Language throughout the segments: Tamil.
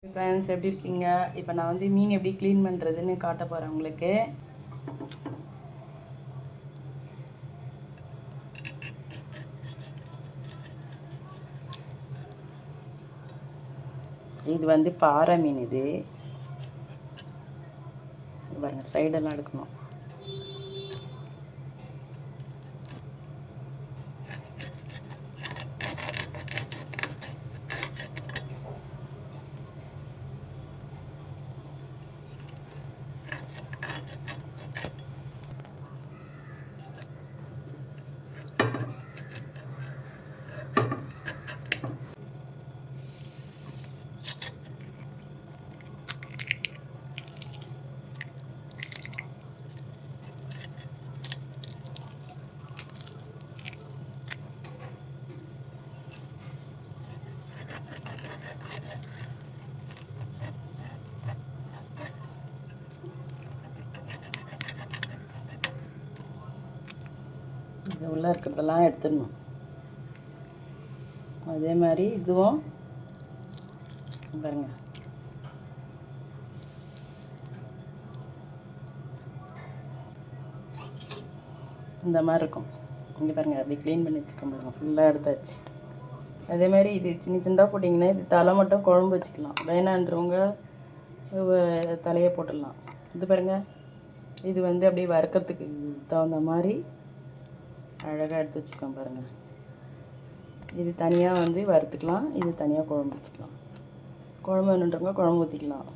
ஃப்ரெண்ட்ஸ் எப்படி இருக்கீங்க? இப்போ நான் வந்து மீன் எப்படி க்ளீன் பண்ணுறதுன்னு காட்ட போகிறேன் உங்களுக்கு. இது வந்து பாறை மீன். இது பாருங்க, சைடெல்லாம் எடுக்கணும். இது உள்ளே இருக்கிறதெல்லாம் எடுத்துடணும். அதே மாதிரி இதுவும் பாருங்க, இந்த மாதிரி இருக்கும். இங்கே பாருங்கள், அப்படி க்ளீன் பண்ணி வச்சுக்க பாருங்க, ஃபுல்லாக எடுத்தாச்சு. அதேமாதிரி இது சின்ன சின்னதாக போட்டிங்கன்னா இது தலை மட்டும் குழம்பு வச்சுக்கலாம். வேணான்றவங்க தலையை போட்டுடலாம். இது பாருங்கள், இது வந்து அப்படியே வறுக்கிறதுக்கு தகுந்த மாதிரி அழகாக எடுத்து வச்சுக்கோங்க பாருங்கள். இது தனியாக வந்து வறுத்துக்கலாம், இது தனியாக குழம்பு வச்சுக்கலாம். குழம்பு வேணுன்றவங்க குழம்பு ஊற்றிக்கலாம்.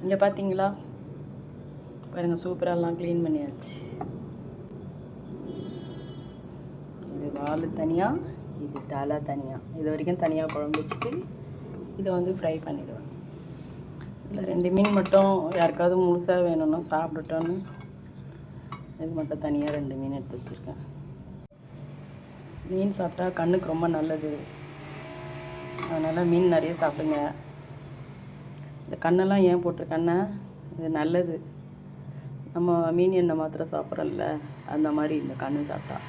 இங்கே பார்த்தீங்களா பாருங்கள், சூப்பராகலாம் க்ளீன் பண்ணியாச்சு. இது வால் தனியாக, இது தலை தனியாக. இது வரைக்கும் தனியாக குழம்பு வச்சுட்டு இதை வந்து ஃப்ரை பண்ணிவிடுவேன். இதில் 2 மீன் மட்டும் யாருக்காவது முழுசாக வேணும்னா சாப்பிட்டுட்டோன்னு இது மட்டும் தனியாக 2 மீன் எடுத்து வச்சுருக்கேன். மீன் சாப்பிட்டா கண்ணுக்கு ரொம்ப நல்லது. அதனால் மீன் நிறைய சாப்பிடுங்க. இந்த கண்ணெல்லாம் ஏன் போட்டிருக்கேன்னா, இது நல்லது. நம்ம மீன் எண்ணெய் மாத்திரம் சாப்பிட்றோம்ல, அந்த மாதிரி இந்த கண்ணு சாப்பிட்டா.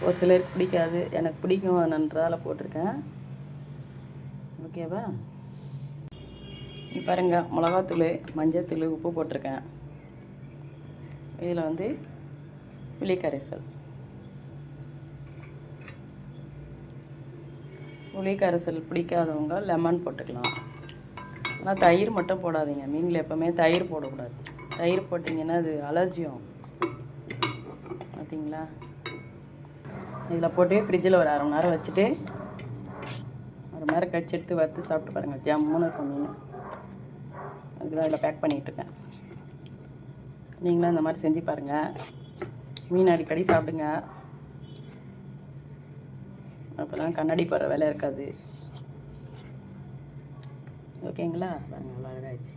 ஒரு சிலருக்கு பிடிக்காது, எனக்கு பிடிக்கும், நன்றால் போட்டிருக்கேன். ஓகேவா? பாருங்க, மிளகாத்தூள், மஞ்சத்தூள், உப்பு போட்டிருக்கேன். இதில் வந்து புளி கரைசல். புளி கரைசல் பிடிக்காதவங்க லெமன் போட்டுக்கலாம். ஆனால் தயிர் மட்டும் போடாதீங்க. மீனில் எப்போவுமே தயிர் போடக்கூடாது. தயிர் போட்டிங்கன்னா அது அலர்ஜி ஆகும். பார்த்தீங்களா? இதில் போட்டு ஃப்ரிட்ஜில் ஒரு 1/2 மணி நேரம் வச்சுட்டு 1 மணி நேரம் கழிச்சு எடுத்து வறுத்து சாப்பிட்டு பாருங்கள். ஜம்முன்னு இருக்கும் மீன். அதுதான் இதில் பேக் பண்ணிகிட்ருக்கேன். நீங்களும் இந்த மாதிரி செஞ்சு பாருங்கள். மீன் அடிக்கடி சாப்பிடுங்க. அப்போ தான் கண்ணாடி போகிற வேலை இருக்காது. ஓகேங்களா? பாருங்கள், அழகாகிடுச்சு.